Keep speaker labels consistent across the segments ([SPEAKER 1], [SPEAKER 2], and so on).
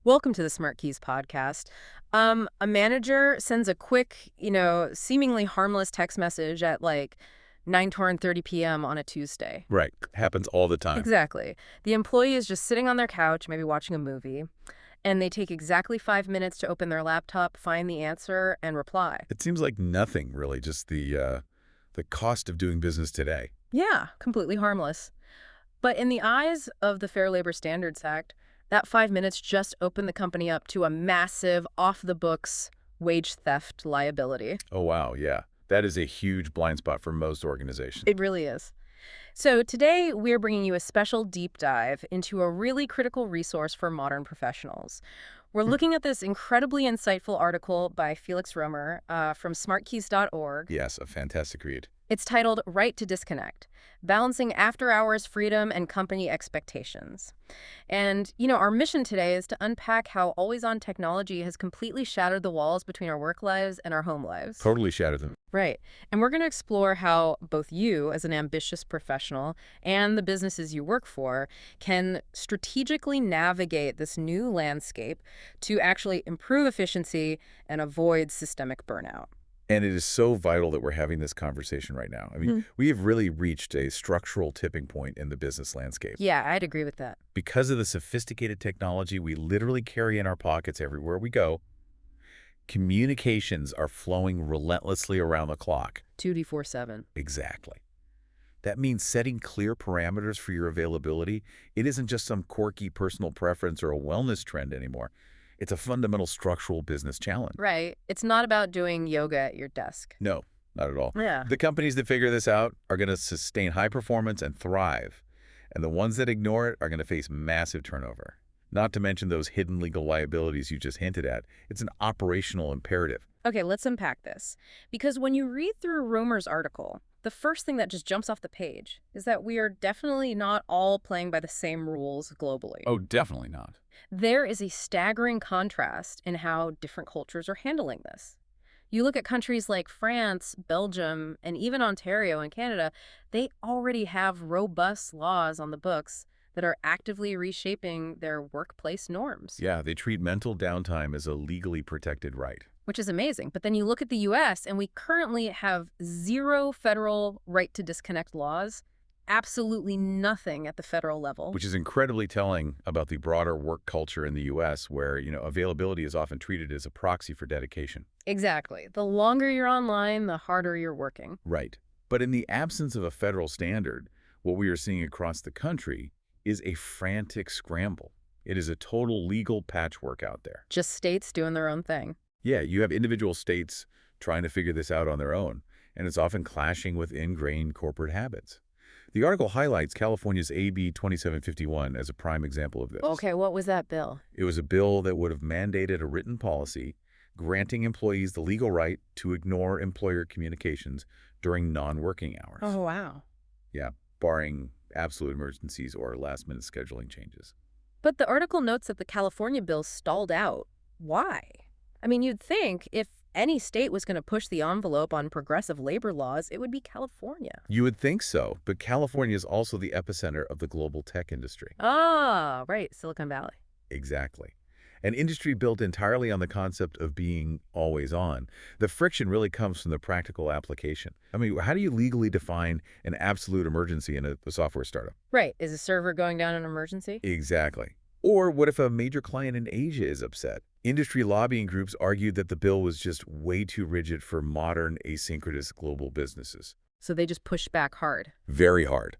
[SPEAKER 1] Welcome to the SmartKeys podcast. A manager sends a quick, seemingly harmless text message at like 9:30 p.m. on a Tuesday.
[SPEAKER 2] Right. Happens all the time.
[SPEAKER 1] Exactly. The employee is just sitting on their couch, maybe watching a movie, and they take exactly 5 minutes to open their laptop, find the answer, and reply.
[SPEAKER 2] It seems like nothing, really, just the cost of doing business today.
[SPEAKER 1] Yeah, completely harmless. But in the eyes of the Fair Labor Standards Act, that 5 minutes just opened the company up to a massive, off-the-books wage theft liability.
[SPEAKER 2] Oh, wow, yeah. That is a huge blind spot for most organizations.
[SPEAKER 1] It really is. So today, we're bringing you a special deep dive into a really critical resource for modern professionals. We're looking at this incredibly insightful article by Felix Römer from smartkeys.org.
[SPEAKER 2] Yes, a fantastic read.
[SPEAKER 1] It's titled Right to Disconnect, Balancing After-Hours Freedom and Company Expectations. And, our mission today is to unpack how always-on technology has completely shattered the walls between our work lives and our home lives.
[SPEAKER 2] Totally shattered them.
[SPEAKER 1] Right. And we're going to explore how both you, as an ambitious professional, and the businesses you work for can strategically navigate this new landscape to actually improve efficiency and avoid systemic burnout.
[SPEAKER 2] And it is so vital that we're having this conversation right now. I mean, we have really reached a structural tipping point in the business landscape.
[SPEAKER 1] Yeah, I'd agree with that.
[SPEAKER 2] Because of the sophisticated technology we literally carry in our pockets everywhere we go, communications are flowing relentlessly around the clock.
[SPEAKER 1] 2D47.
[SPEAKER 2] Exactly. That means setting clear parameters for your availability. It isn't just some quirky personal preference or a wellness trend anymore. It's a fundamental structural business challenge.
[SPEAKER 1] Right. It's not about doing yoga at your desk.
[SPEAKER 2] No, not at all.
[SPEAKER 1] Yeah.
[SPEAKER 2] The companies that figure this out are going to sustain high performance and thrive. And the ones that ignore it are going to face massive turnover. Not to mention those hidden legal liabilities you just hinted at. It's an operational imperative.
[SPEAKER 1] Okay, let's unpack this. Because when you read through Romer's article, the first thing that just jumps off the page is that we are definitely not all playing by the same rules globally.
[SPEAKER 2] Oh, definitely not.
[SPEAKER 1] There is a staggering contrast in how different cultures are handling this. You look at countries like France, Belgium, and even Ontario in Canada, they already have robust laws on the books that are actively reshaping their workplace norms.
[SPEAKER 2] Yeah, they treat mental downtime as a legally protected right.
[SPEAKER 1] Which is amazing. But then you look at the U.S., and we currently have 0 federal right to disconnect laws, absolutely nothing at the federal level.
[SPEAKER 2] Which is incredibly telling about the broader work culture in the U.S. where, availability is often treated as a proxy for dedication.
[SPEAKER 1] Exactly. The longer you're online, the harder you're working.
[SPEAKER 2] Right. But in the absence of a federal standard, what we are seeing across the country is a frantic scramble. It is a total legal patchwork out there.
[SPEAKER 1] Just states doing their own thing.
[SPEAKER 2] Yeah, you have individual states trying to figure this out on their own, and it's often clashing with ingrained corporate habits. The article highlights California's AB 2751 as a prime example of this.
[SPEAKER 1] Okay, what was that bill?
[SPEAKER 2] It was a bill that would have mandated a written policy granting employees the legal right to ignore employer communications during non-working hours.
[SPEAKER 1] Oh, wow.
[SPEAKER 2] Yeah, barring absolute emergencies or last-minute scheduling changes.
[SPEAKER 1] But the article notes that the California bill stalled out. Why? I mean, you'd think if any state was going to push the envelope on progressive labor laws, it would be California.
[SPEAKER 2] You would think so, but California is also the epicenter of the global tech industry.
[SPEAKER 1] Ah, right, Silicon Valley.
[SPEAKER 2] Exactly. An industry built entirely on the concept of being always on. The friction really comes from the practical application. I mean, how do you legally define an absolute emergency in a software startup?
[SPEAKER 1] Right. Is a server going down in an emergency?
[SPEAKER 2] Exactly. Or what if a major client in Asia is upset? Industry lobbying groups argued that the bill was just way too rigid for modern, asynchronous global businesses.
[SPEAKER 1] So they just pushed back hard.
[SPEAKER 2] Very hard.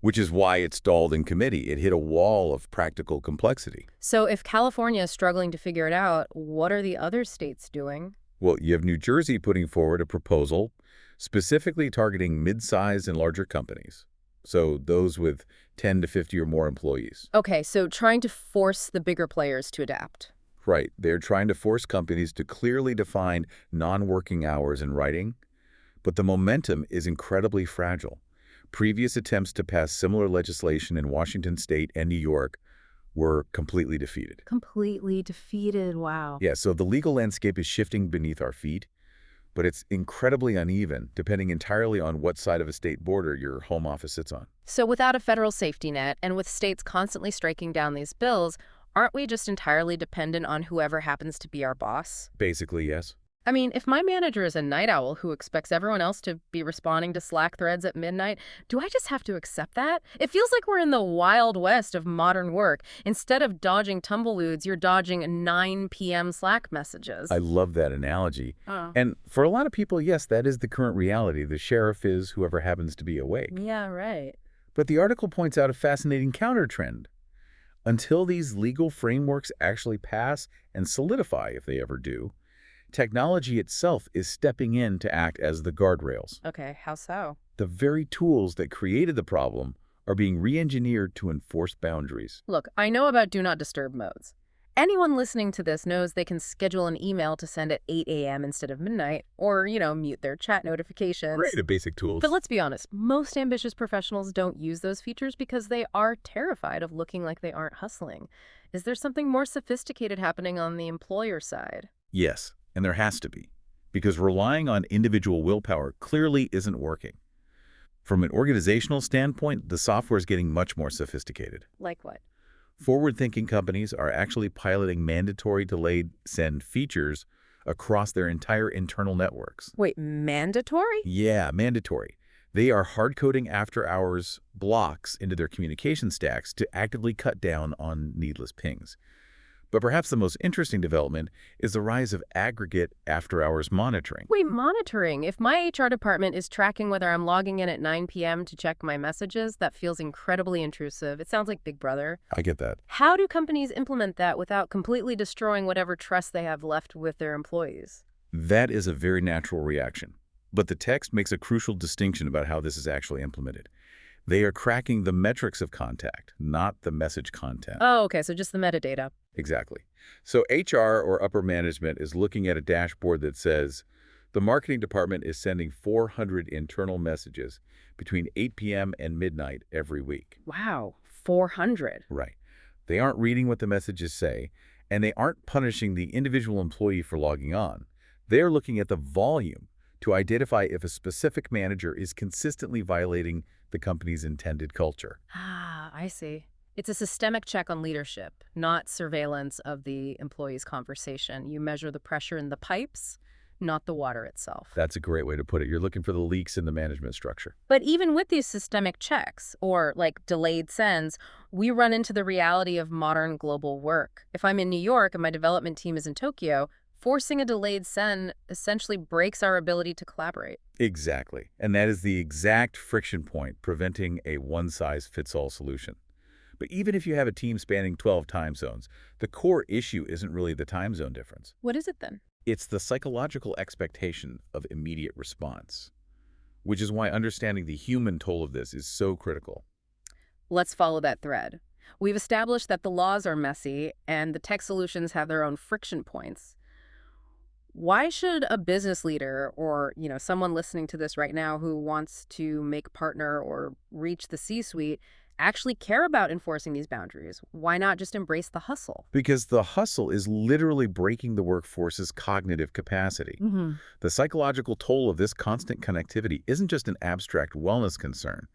[SPEAKER 2] Which is why it stalled in committee. It hit a wall of practical complexity.
[SPEAKER 1] So if California is struggling to figure it out, what are the other states doing?
[SPEAKER 2] Well, you have New Jersey putting forward a proposal specifically targeting mid-sized and larger companies. So those with 10 to 50 or more employees.
[SPEAKER 1] Okay, so trying to force the bigger players to adapt.
[SPEAKER 2] Right. They're trying to force companies to clearly define non-working hours in writing, but the momentum is incredibly fragile. Previous attempts to pass similar legislation in Washington State and New York were completely defeated.
[SPEAKER 1] Completely defeated, wow.
[SPEAKER 2] Yeah, so the legal landscape is shifting beneath our feet, but it's incredibly uneven, depending entirely on what side of a state border your home office sits on.
[SPEAKER 1] So without a federal safety net, and with states constantly striking down these bills, Aren't we just entirely dependent on whoever happens to be our boss?
[SPEAKER 2] Basically, yes.
[SPEAKER 1] I mean, if my manager is a night owl who expects everyone else to be responding to Slack threads at midnight, do I just have to accept that? It feels like we're in the wild west of modern work. Instead of dodging tumbleweeds, you're dodging 9 p.m. Slack messages.
[SPEAKER 2] I love that analogy.
[SPEAKER 1] Oh.
[SPEAKER 2] And for a lot of people, yes, that is the current reality. The sheriff is whoever happens to be awake.
[SPEAKER 1] Yeah, right.
[SPEAKER 2] But the article points out a fascinating counter-trend. Until these legal frameworks actually pass and solidify, if they ever do, technology itself is stepping in to act as the guardrails.
[SPEAKER 1] Okay, how so?
[SPEAKER 2] The very tools that created the problem are being re-engineered to enforce boundaries.
[SPEAKER 1] Look, I know about do not disturb modes. Anyone listening to this knows they can schedule an email to send at 8 a.m. instead of midnight, or, mute their chat notifications.
[SPEAKER 2] Great at basic tools.
[SPEAKER 1] But let's be honest, most ambitious professionals don't use those features because they are terrified of looking like they aren't hustling. Is there something more sophisticated happening on the employer side?
[SPEAKER 2] Yes, and there has to be, because relying on individual willpower clearly isn't working. From an organizational standpoint, the software is getting much more sophisticated.
[SPEAKER 1] Like what?
[SPEAKER 2] Forward-thinking companies are actually piloting mandatory delayed send features across their entire internal networks.
[SPEAKER 1] Wait, mandatory?
[SPEAKER 2] Yeah, mandatory. They are hard-coding after-hours blocks into their communication stacks to actively cut down on needless pings. But perhaps the most interesting development is the rise of aggregate after-hours monitoring.
[SPEAKER 1] Wait, monitoring. If my HR department is tracking whether I'm logging in at 9 p.m. to check my messages, that feels incredibly intrusive. It sounds like Big Brother.
[SPEAKER 2] I get that.
[SPEAKER 1] How do companies implement that without completely destroying whatever trust they have left with their employees?
[SPEAKER 2] That is a very natural reaction. But the text makes a crucial distinction about how this is actually implemented. They are cracking the metrics of contact, not the message content.
[SPEAKER 1] Oh, okay, so just the metadata.
[SPEAKER 2] Exactly. So HR or upper management is looking at a dashboard that says, the marketing department is sending 400 internal messages between 8 p.m. and midnight every week.
[SPEAKER 1] Wow, 400.
[SPEAKER 2] Right. They aren't reading what the messages say, and they aren't punishing the individual employee for logging on. They're looking at the volume to identify if a specific manager is consistently violating the company's intended culture.
[SPEAKER 1] Ah, I see. It's a systemic check on leadership, not surveillance of the employee's conversation. You measure the pressure in the pipes, not the water itself.
[SPEAKER 2] That's a great way to put it. You're looking for the leaks in the management structure.
[SPEAKER 1] But even with these systemic checks, or like delayed sends, we run into the reality of modern global work. If I'm in New York and my development team is in Tokyo, forcing a delayed send essentially breaks our ability to collaborate.
[SPEAKER 2] Exactly. And that is the exact friction point preventing a one-size-fits-all solution. But even if you have a team spanning 12 time zones, the core issue isn't really the time zone difference.
[SPEAKER 1] What is it then?
[SPEAKER 2] It's the psychological expectation of immediate response, which is why understanding the human toll of this is so critical.
[SPEAKER 1] Let's follow that thread. We've established that the laws are messy and the tech solutions have their own friction points. Why should a business leader or, someone listening to this right now who wants to make partner or reach the C-suite actually care about enforcing these boundaries? Why not just embrace the hustle?
[SPEAKER 2] Because the hustle is literally breaking the workforce's cognitive capacity. The psychological toll of this constant connectivity isn't just an abstract wellness concern.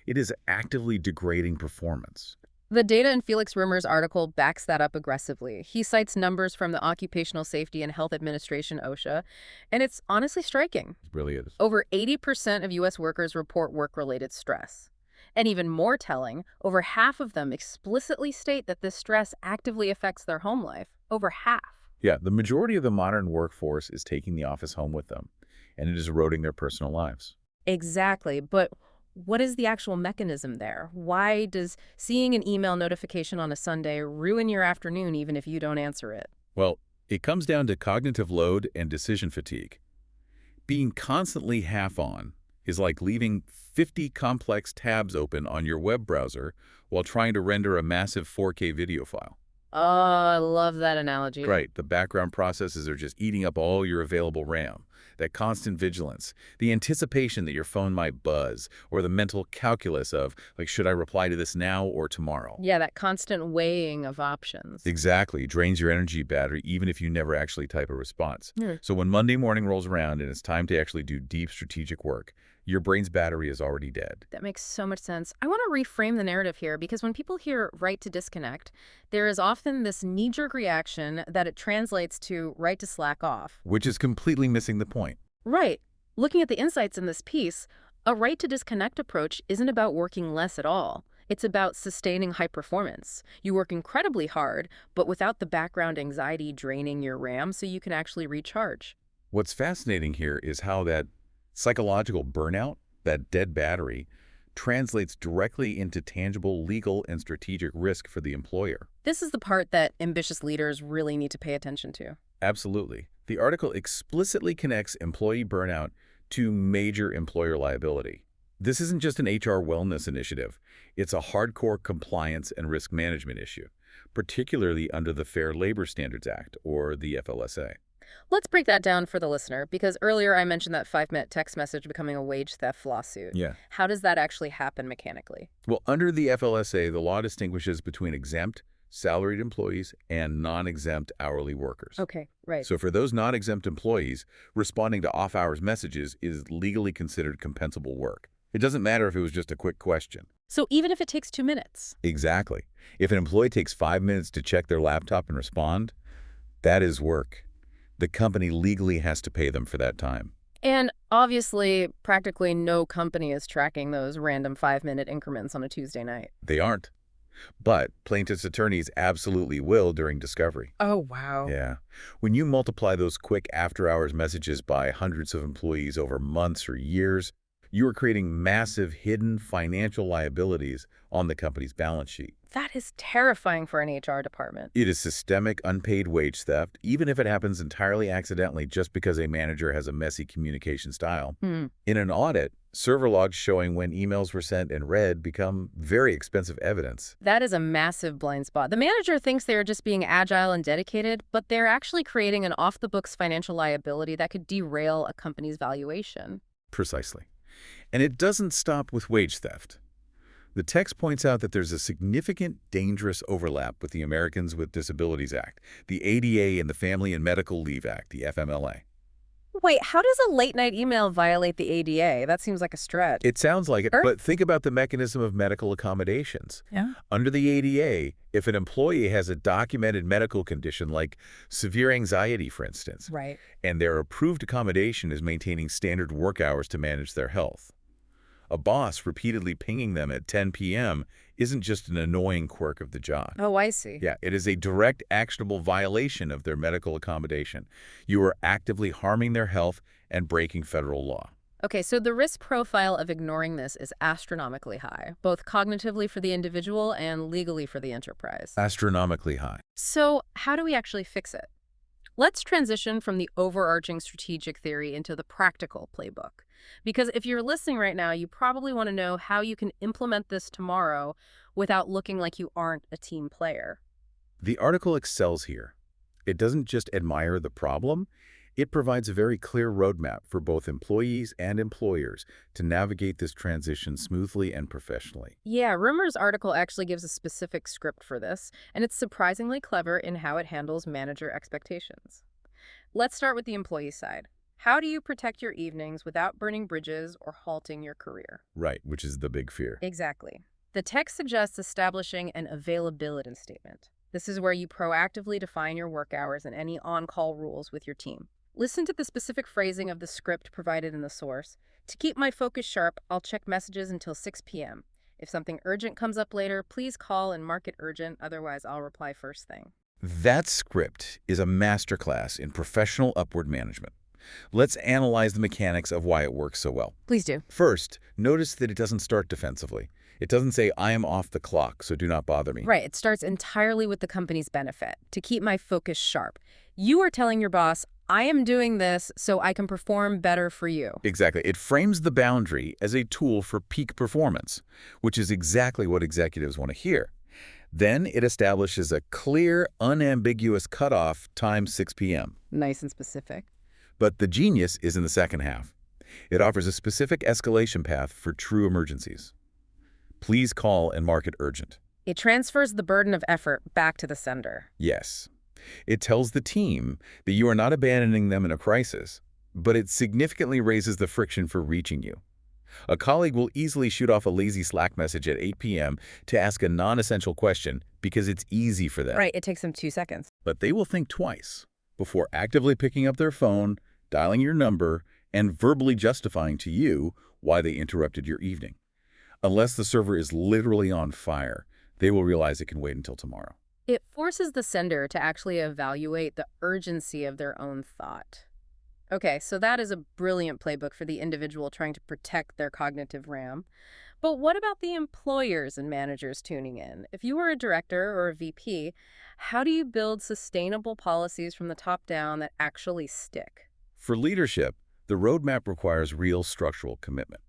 [SPEAKER 2] It is actively degrading performance.
[SPEAKER 1] The data in Felix Römer's article backs that up aggressively. He cites numbers from the Occupational Safety and Health Administration, OSHA, and it's honestly striking.
[SPEAKER 2] It really is.
[SPEAKER 1] Over 80% of U.S. workers report work-related stress. And even more telling, over half of them explicitly state that this stress actively affects their home life. Over half.
[SPEAKER 2] Yeah, the majority of the modern workforce is taking the office home with them, and it is eroding their personal lives.
[SPEAKER 1] Exactly, but what is the actual mechanism there? Why does seeing an email notification on a Sunday ruin your afternoon even if you don't answer it?
[SPEAKER 2] Well, it comes down to cognitive load and decision fatigue. Being constantly half-on is like leaving 50 complex tabs open on your web browser while trying to render a massive 4K video file.
[SPEAKER 1] Oh, I love that analogy.
[SPEAKER 2] Right, the background processes are just eating up all your available RAM. That constant vigilance, the anticipation that your phone might buzz, or the mental calculus of, should I reply to this now or tomorrow?
[SPEAKER 1] Yeah, that constant weighing of options.
[SPEAKER 2] Exactly. Drains your energy battery even if you never actually type a response. So when Monday morning rolls around and it's time to actually do deep strategic work, Your brain's battery is already dead.
[SPEAKER 1] That makes so much sense. I want to reframe the narrative here because when people hear right to disconnect, there is often this knee-jerk reaction that it translates to right to slack off.
[SPEAKER 2] Which is completely missing the point.
[SPEAKER 1] Right. Looking at the insights in this piece, a right to disconnect approach isn't about working less at all. It's about sustaining high performance. You work incredibly hard, but without the background anxiety draining your RAM so you can actually recharge.
[SPEAKER 2] What's fascinating here is how that psychological burnout, that dead battery, translates directly into tangible legal and strategic risk for the employer.
[SPEAKER 1] This is the part that ambitious leaders really need to pay attention to.
[SPEAKER 2] Absolutely. The article explicitly connects employee burnout to major employer liability. This isn't just an HR wellness initiative. It's a hardcore compliance and risk management issue, particularly under the Fair Labor Standards Act, or the FLSA.
[SPEAKER 1] Let's break that down for the listener, because earlier I mentioned that 5-minute text message becoming a wage theft lawsuit.
[SPEAKER 2] Yeah.
[SPEAKER 1] How does that actually happen mechanically?
[SPEAKER 2] Well, under the FLSA, the law distinguishes between exempt, salaried employees and non-exempt hourly workers.
[SPEAKER 1] Okay, right.
[SPEAKER 2] So for those non-exempt employees, responding to off-hours messages is legally considered compensable work. It doesn't matter if it was just a quick question.
[SPEAKER 1] So even if it takes 2 minutes?
[SPEAKER 2] Exactly. If an employee takes 5 minutes to check their laptop and respond, that is work. The company legally has to pay them for that time.
[SPEAKER 1] And obviously, practically no company is tracking those random 5-minute increments on a Tuesday night.
[SPEAKER 2] They aren't. But plaintiffs' attorneys absolutely will during discovery.
[SPEAKER 1] Oh, wow.
[SPEAKER 2] Yeah. When you multiply those quick after-hours messages by hundreds of employees over months or years, you are creating massive hidden financial liabilities on the company's balance sheet.
[SPEAKER 1] That is terrifying for an HR department.
[SPEAKER 2] It is systemic unpaid wage theft, even if it happens entirely accidentally just because a manager has a messy communication style. In an audit, server logs showing when emails were sent and read become very expensive evidence.
[SPEAKER 1] That is a massive blind spot. The manager thinks they're just being agile and dedicated, but they're actually creating an off-the-books financial liability that could derail a company's valuation.
[SPEAKER 2] Precisely. And it doesn't stop with wage theft. The text points out that there's a significant, dangerous overlap with the Americans with Disabilities Act, the ADA, and the Family and Medical Leave Act, the FMLA.
[SPEAKER 1] Wait, how does a late-night email violate the ADA? That seems like a stretch.
[SPEAKER 2] It sounds like it, but think about the mechanism of medical accommodations.
[SPEAKER 1] Yeah.
[SPEAKER 2] Under the ADA, if an employee has a documented medical condition like severe anxiety, for instance,
[SPEAKER 1] Right.
[SPEAKER 2] and their approved accommodation is maintaining standard work hours to manage their health, a boss repeatedly pinging them at 10 p.m. isn't just an annoying quirk of the job.
[SPEAKER 1] Oh, I see.
[SPEAKER 2] Yeah, it is a direct, actionable violation of their medical accommodation. You are actively harming their health and breaking federal law.
[SPEAKER 1] Okay, so the risk profile of ignoring this is astronomically high, both cognitively for the individual and legally for the enterprise.
[SPEAKER 2] Astronomically high.
[SPEAKER 1] So how do we actually fix it? Let's transition from the overarching strategic theory into the practical playbook. Because if you're listening right now, you probably want to know how you can implement this tomorrow without looking like you aren't a team player.
[SPEAKER 2] The article excels here. It doesn't just admire the problem, it provides a very clear roadmap for both employees and employers to navigate this transition smoothly and professionally.
[SPEAKER 1] Yeah, Römer's article actually gives a specific script for this, and it's surprisingly clever in how it handles manager expectations. Let's start with the employee side. How do you protect your evenings without burning bridges or halting your career?
[SPEAKER 2] Right, which is the big fear.
[SPEAKER 1] Exactly. The text suggests establishing an availability statement. This is where you proactively define your work hours and any on-call rules with your team. Listen to the specific phrasing of the script provided in the source. To keep my focus sharp, I'll check messages until 6 p.m. If something urgent comes up later, please call and mark it urgent, otherwise I'll reply first thing.
[SPEAKER 2] That script is a masterclass in professional upward management. Let's analyze the mechanics of why it works so well.
[SPEAKER 1] Please do.
[SPEAKER 2] First, notice that it doesn't start defensively. It doesn't say, I am off the clock, so do not bother me.
[SPEAKER 1] Right, it starts entirely with the company's benefit, to keep my focus sharp. You are telling your boss, I am doing this so I can perform better for you.
[SPEAKER 2] Exactly. It frames the boundary as a tool for peak performance, which is exactly what executives want to hear. Then it establishes a clear, unambiguous cutoff, time 6 p.m.
[SPEAKER 1] Nice and specific.
[SPEAKER 2] But the genius is in the second half. It offers a specific escalation path for true emergencies. Please call and mark it urgent.
[SPEAKER 1] It transfers the burden of effort back to the sender.
[SPEAKER 2] Yes. It tells the team that you are not abandoning them in a crisis, but it significantly raises the friction for reaching you. A colleague will easily shoot off a lazy Slack message at 8 p.m. to ask a non-essential question because it's easy for them.
[SPEAKER 1] Right, it takes them 2 seconds.
[SPEAKER 2] But they will think twice before actively picking up their phone, dialing your number, and verbally justifying to you why they interrupted your evening. Unless the server is literally on fire, they will realize it can wait until tomorrow.
[SPEAKER 1] It forces the sender to actually evaluate the urgency of their own thought. Okay, so that is a brilliant playbook for the individual trying to protect their cognitive RAM. But what about the employers and managers tuning in? If you were a director or a VP, how do you build sustainable policies from the top down that actually stick?
[SPEAKER 2] For leadership, the roadmap requires real structural commitment.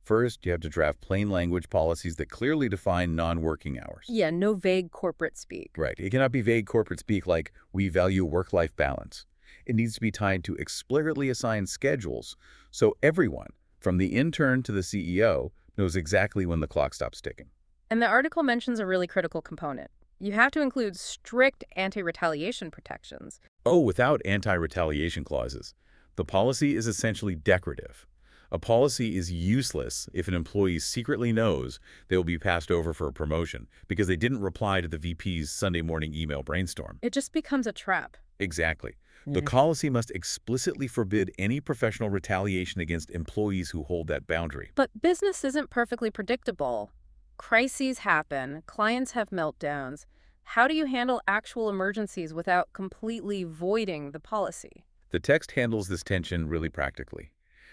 [SPEAKER 2] First, you have to draft plain language policies that clearly define non-working hours.
[SPEAKER 1] Yeah, no vague corporate speak.
[SPEAKER 2] Right. It cannot be vague corporate speak like, we value work-life balance. It needs to be tied to explicitly assigned schedules so everyone, from the intern to the CEO, knows exactly when the clock stops ticking.
[SPEAKER 1] And the article mentions a really critical component. You have to include strict anti-retaliation protections.
[SPEAKER 2] Oh, without anti-retaliation clauses, the policy is essentially decorative. A policy is useless if an employee secretly knows they will be passed over for a promotion because they didn't reply to the VP's Sunday morning email brainstorm.
[SPEAKER 1] It just becomes a trap.
[SPEAKER 2] Exactly. The policy must explicitly forbid any professional retaliation against employees who hold that boundary.
[SPEAKER 1] But business isn't perfectly predictable. Crises happen, clients have meltdowns. How do you handle actual emergencies without completely voiding the policy?
[SPEAKER 2] The text handles this tension really practically.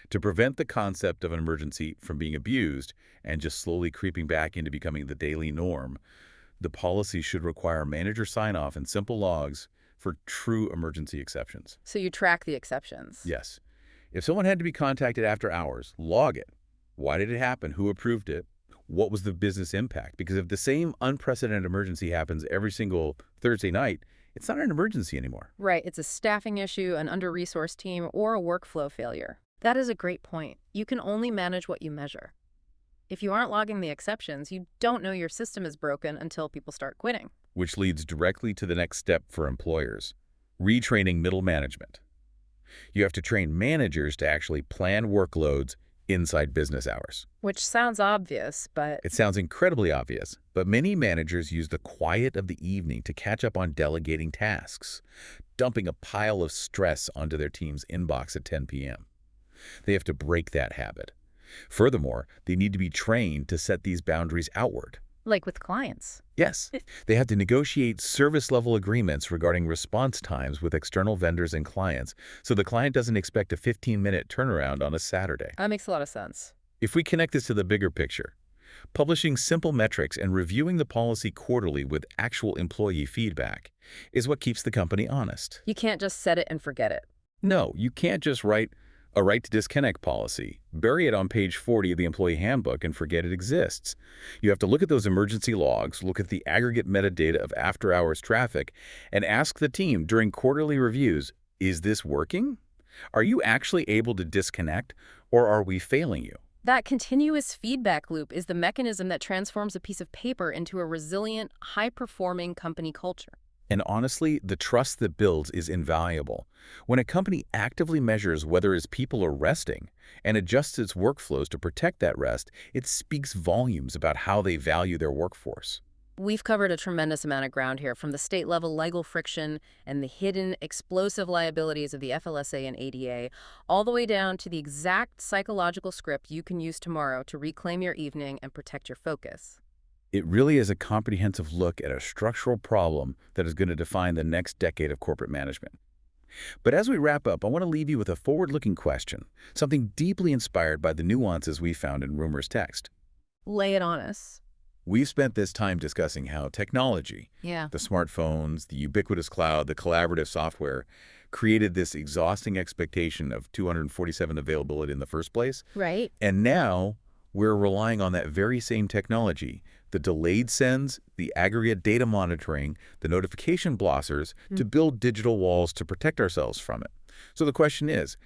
[SPEAKER 2] To prevent the concept of an emergency from being abused and just slowly creeping back into becoming the daily norm, the policy should require manager sign-off and simple logs for true emergency exceptions.
[SPEAKER 1] So you track the exceptions.
[SPEAKER 2] Yes. If someone had to be contacted after hours, log it. Why did it happen? Who approved it? What was the business impact? Because if the same unprecedented emergency happens every single Thursday night, it's not an emergency anymore.
[SPEAKER 1] Right, it's a staffing issue, an under-resourced team, or a workflow failure. That is a great point. You can only manage what you measure. If you aren't logging the exceptions, you don't know your system is broken until people start quitting.
[SPEAKER 2] Which leads directly to the next step for employers, retraining middle management. You have to train managers to actually plan workloads inside business hours.
[SPEAKER 1] Which sounds obvious, but
[SPEAKER 2] It sounds incredibly obvious, but many managers use the quiet of the evening to catch up on delegating tasks, dumping a pile of stress onto their team's inbox at 10 p.m. They have to break that habit. Furthermore, they need to be trained to set these boundaries outward.
[SPEAKER 1] like with clients.
[SPEAKER 2] Yes, they have to negotiate service-level agreements regarding response times with external vendors and clients, so the client doesn't expect a 15-minute turnaround on a Saturday.
[SPEAKER 1] That makes a lot of sense.
[SPEAKER 2] If we connect this to the bigger picture, publishing simple metrics and reviewing the policy quarterly with actual employee feedback is what keeps the company honest.
[SPEAKER 1] You can't just set it and forget it.
[SPEAKER 2] No, you can't just write a right to disconnect policy, bury it on page 40 of the employee handbook, and forget it exists. You have to look at those emergency logs, look at the aggregate metadata of after-hours traffic, and ask the team during quarterly reviews, is this working? Are you actually able to disconnect, or are we failing you?
[SPEAKER 1] That continuous feedback loop is the mechanism that transforms a piece of paper into a resilient, high-performing company culture.
[SPEAKER 2] And honestly, the trust that builds is invaluable. When a company actively measures whether its people are resting and adjusts its workflows to protect that rest, it speaks volumes about how they value their workforce.
[SPEAKER 1] We've covered a tremendous amount of ground here, from the state-level legal friction and the hidden explosive liabilities of the FLSA and ADA, all the way down to the exact psychological script you can use tomorrow to reclaim your evening and protect your focus.
[SPEAKER 2] It really is a comprehensive look at a structural problem that is going to define the next decade of corporate management. But as we wrap up, I want to leave you with a forward-looking question, something deeply inspired by the nuances we found in Römer's text.
[SPEAKER 1] Lay it on us.
[SPEAKER 2] We've spent this time discussing how technology,
[SPEAKER 1] Yeah.
[SPEAKER 2] the smartphones, the ubiquitous cloud, the collaborative software, created this exhausting expectation of 247 availability in the first place.
[SPEAKER 1] Right?
[SPEAKER 2] And now we're relying on that very same technology, the delayed sends, the aggregate data monitoring, the notification blossers, to build digital walls to protect ourselves from it. So the question is,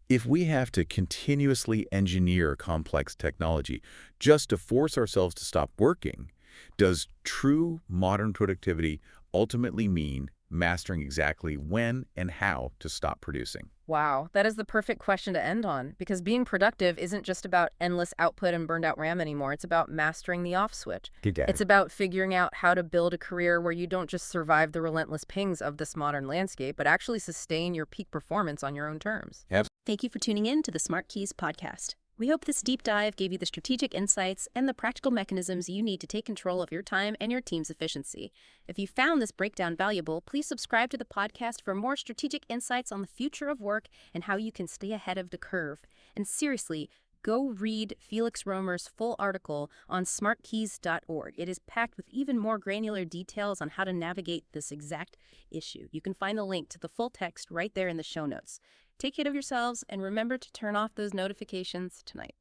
[SPEAKER 2] if we have to continuously engineer complex technology just to force ourselves to stop working, does true modern productivity ultimately mean mastering exactly when and how to stop producing.
[SPEAKER 1] Wow, that is the perfect question to end on, because being productive isn't just about endless output and burned out RAM anymore. It's about mastering the off switch. It's about figuring out how to build a career where you don't just survive the relentless pings of this modern landscape, but actually sustain your peak performance on your own terms.
[SPEAKER 3] Thank you for tuning in to the SmartKeys podcast. We hope this deep dive gave you the strategic insights and the practical mechanisms you need to take control of your time and your team's efficiency. If you found this breakdown valuable, please subscribe to the podcast for more strategic insights on the future of work and how you can stay ahead of the curve. And seriously, go read Felix Römer's full article on smartkeys.org. It is packed with even more granular details on how to navigate this exact issue. You can find the link to the full text right there in the show notes. Take care of yourselves and remember to turn off those notifications tonight.